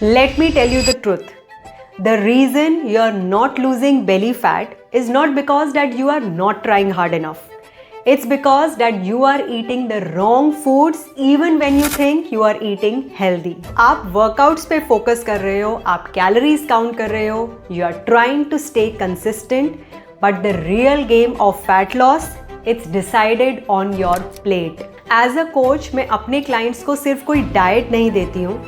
Let me tell you the truth. The reason you are not losing belly fat is not because that you are not trying hard enough. It's because that you are eating the wrong foods even when you think you are eating healthy. आप workouts पे focus कर रहे हो, आप calories count कर रहे हो, you are trying to stay consistent, but the real game of fat loss, it's decided on your plate. As a coach, मैं अपने clients को सिर्फ कोई diet नहीं देती हूँ.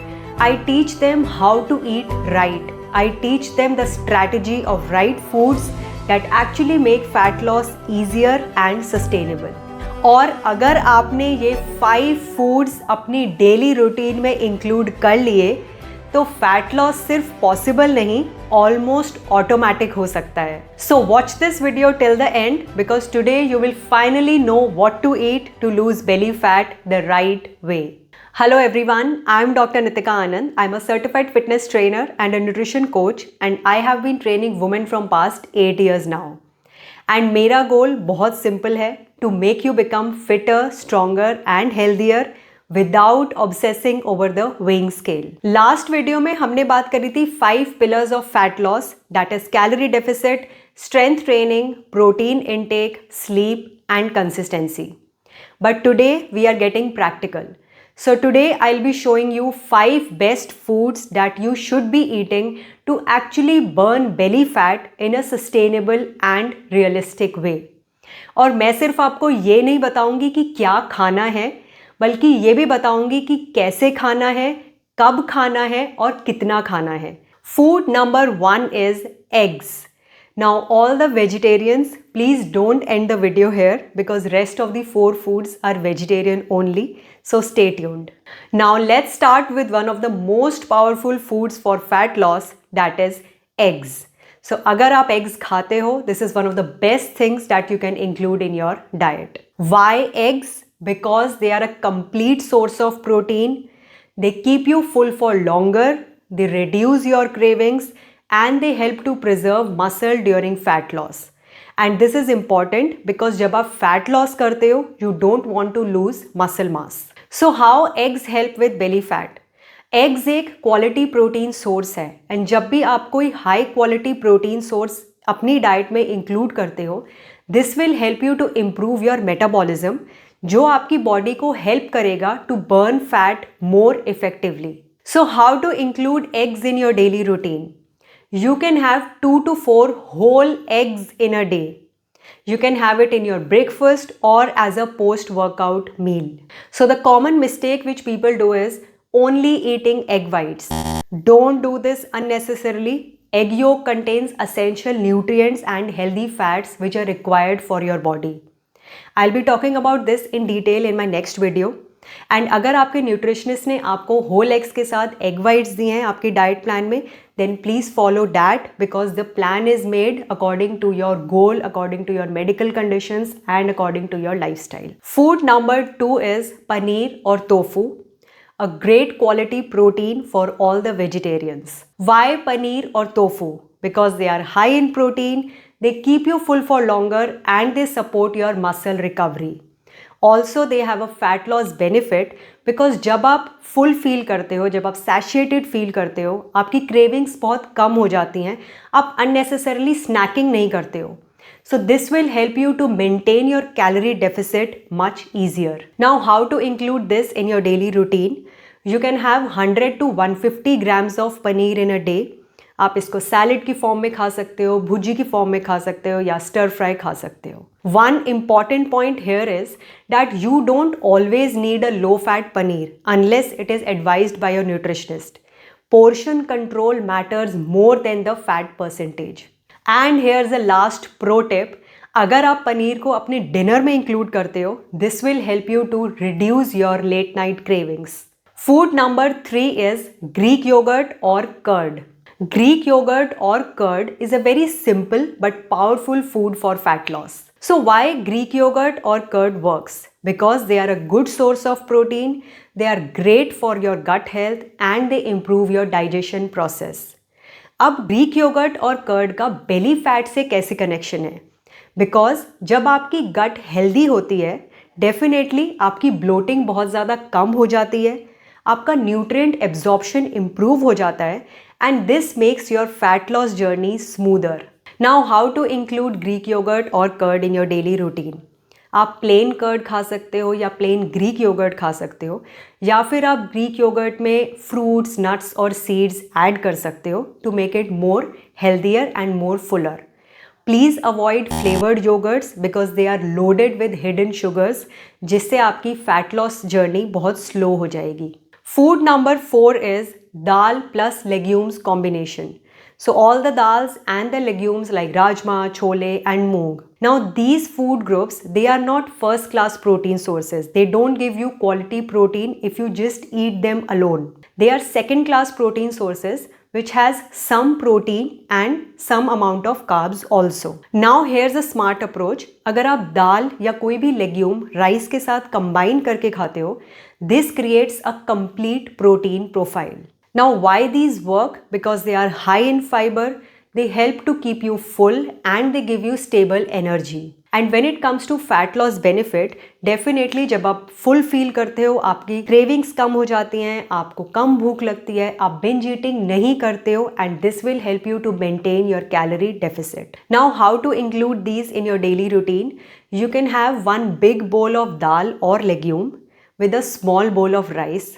I teach them how to eat right. I teach them the strategy of right foods that actually make fat loss easier and sustainable. और अगर आपने ये 5 foods अपनी daily routine में include कर लिए तो fat loss सिर्फ possible नहीं, almost automatic हो सकता है. So watch this video till the end because today you will finally know what to eat to lose belly fat the right way. Hello everyone, I am Dr. Nitika Anand. I am a certified fitness trainer and a nutrition coach and I have been training women from past 8 years now. And मेरा goal बहुत simple है to make you become fitter, stronger and healthier without obsessing over the weighing scale. Last video में हमने बात करी थी 5 pillars of fat loss, that is calorie deficit, strength training, protein intake, sleep and consistency. But today we are getting practical. So today I'll be showing you 5 best foods that you should be eating to actually burn belly fat in a sustainable and realistic way. और मैं सिर्फ आपको ये नहीं बताऊंगी कि क्या खाना है, बल्कि ये भी बताऊंगी कि कैसे खाना है, कब खाना है और कितना खाना है. Food number 1 is eggs. Now all the vegetarians, please don't end the video here because rest of the 4 foods are vegetarian only. So stay tuned. Now let's start with one of the most powerful foods for fat loss, that is eggs. So अगर आप eggs खाते हो, this is one of the best things that you can include in your diet. Why eggs? Because they are a complete source of protein. They keep you full for longer. They reduce your cravings and they help to preserve muscle during fat loss. And this is important because जब आप fat loss करते हो, you don't want to lose muscle mass. So how eggs help with belly fat? Eggs एक quality protein source है and जब भी आप कोई high quality protein source अपनी diet में include करते हो, this will help you to improve your metabolism, जो आपकी body को help करेगा to burn fat more effectively. So how to include eggs in your daily routine? You can have 2 to 4 whole eggs in a day. You can have it in your breakfast or as a post-workout meal. So the common mistake which people do is only eating egg whites. Don't do this unnecessarily. Egg yolk contains essential nutrients and healthy fats which are required for your body. I'll be talking about this in detail in my next video. And अगर आपके nutritionist ने आपको whole eggs के साथ egg whites दिए हैं आपके diet plan में, then please follow that because the plan is made according to your goal, according to your medical conditions and according to your lifestyle. Food number 2 is paneer और tofu, a great quality protein for all the vegetarians. Why paneer or tofu? Because they are high in protein, they keep you full for longer and they support your muscle recovery. Also they have a fat loss benefit because जब आप full feel करते हो, जब आप satiated feel करते हो, आपकी cravings बहुत कम हो जाती हैं, आप unnecessarily snacking नहीं करते हो. So this will help you to maintain your calorie deficit much easier. Now how to include this in your daily routine? You can have 100 to 150 grams of paneer in a day. आप इसको salad की form में खा सकते हो, भुजी की form में खा सकते हो या स्टर फ्राई खा सकते हो. One important point here is that you don't always need a low fat paneer unless it is advised by your nutritionist. Portion control matters more than the fat percentage. And here's the last pro tip. अगर आप पनीर को अपने dinner में include करते हो, this will help you to reduce your late night cravings. Food number 3 is Greek yogurt or curd. Greek yogurt or curd is a very simple but powerful food for fat loss. So why Greek yogurt or curd works? Because they are a good source of protein, they are great for your gut health and they improve your digestion process. अब Greek yogurt और curd का belly fat से कैसे connection है? Because जब आपकी gut healthy होती है, definitely आपकी bloating बहुत ज़्यादा कम हो जाती है, आपका न्यूट्रिएंट एब्जॉर्प्शन इम्प्रूव हो जाता है and this makes your fat loss journey smoother. Now how to include Greek yogurt और curd in your daily routine. आप प्लेन कर्ड खा सकते हो या प्लेन ग्रीक योगर्ट खा सकते हो, या फिर आप ग्रीक योगर्ट में फ्रूट्स, नट्स और सीड्स ऐड कर सकते हो to make it more healthier and more fuller. Please avoid flavoured yoghurts because they are loaded with hidden sugars, जिससे आपकी फैट लॉस जर्नी बहुत स्लो हो जाएगी. Food number 4 is dal plus legumes combination. So all the dals and the legumes like rajma, chole and moong. Now these food groups, they are not first class protein sources. They don't give you quality protein if you just eat them alone. They are second class protein sources which has some protein and some amount of carbs also. Now here's a smart approach. अगर आप दाल या कोई भी legume rice के साथ combine करके खाते हो, this creates a complete protein profile. Now why these work? Because they are high in fiber, they help to keep you full and they give you stable energy. And when it comes to fat loss benefit, definitely जब आप full feel करते हो, आपकी cravings कम हो जाती हैं, आपको कम भूख लगती है, आप binge eating नहीं करते हो, and this will help you to maintain your calorie deficit. Now how to include these in your daily routine? You can have one big bowl of dal or legume with a small bowl of rice.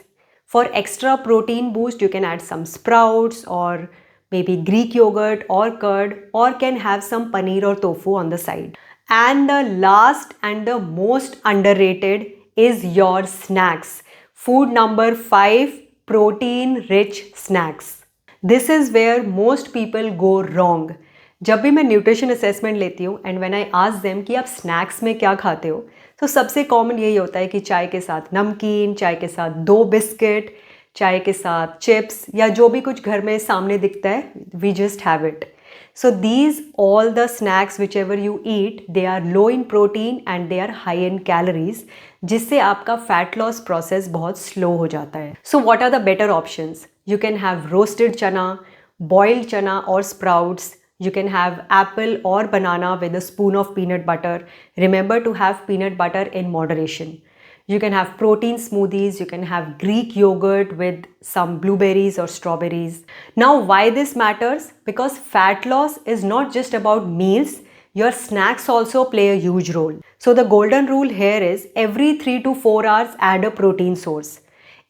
For extra protein boost, you can add some sprouts or maybe Greek yogurt or curd, or can have some paneer or tofu on the side. And the last and the most underrated is your snacks. Food number 5, protein rich snacks. This is where most people go wrong. जब भी मैं nutrition assessment लेती हूँ and when I ask them कि आप snacks में क्या खाते हो, तो सबसे कॉमन यही होता है कि चाय के साथ नमकीन, चाय के साथ 2 बिस्किट, चाय के साथ चिप्स या जो भी कुछ घर में सामने दिखता है, we just have it. So these all the snacks whichever you eat, they are low in protein and they are high in calories, जिससे आपका fat loss process बहुत slow हो जाता है. So what are the better options? You can have roasted chana, boiled chana or sprouts. You can have apple or banana with a spoon of peanut butter. Remember to have peanut butter in moderation. You can have protein smoothies. You can have Greek yogurt with some blueberries or strawberries. Now, why this matters? Because fat loss is not just about meals. Your snacks also play a huge role. So the golden rule here is every 3 to 4 hours add a protein source.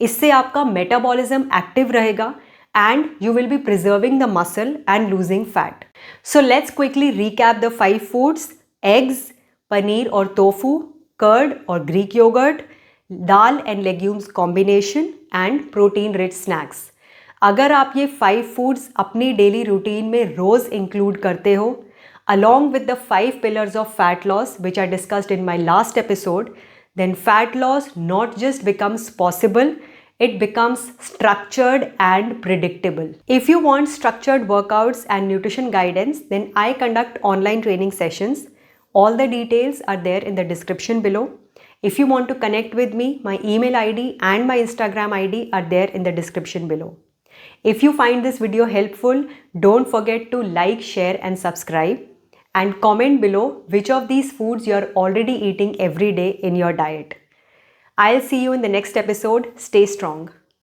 इससे आपका metabolism active रहेगा and you will be preserving the muscle and losing fat. So let's quickly recap the 5 foods: eggs, paneer or tofu, curd or Greek yogurt, dal and legumes combination and protein rich snacks. अगर आप ये 5 foods अपनी daily routine में रोज include करते हो, along with the 5 pillars of fat loss which I discussed in my last episode, then fat loss not just becomes possible, it becomes structured and predictable. If you want structured workouts and nutrition guidance, then I conduct online training sessions. All the details are there in the description below. If you want to connect with me, my email ID and my Instagram ID are there in the description below. If you find this video helpful, don't forget to like, share and subscribe, and comment below which of these foods you are already eating every day in your diet. I'll see you in the next episode. Stay strong.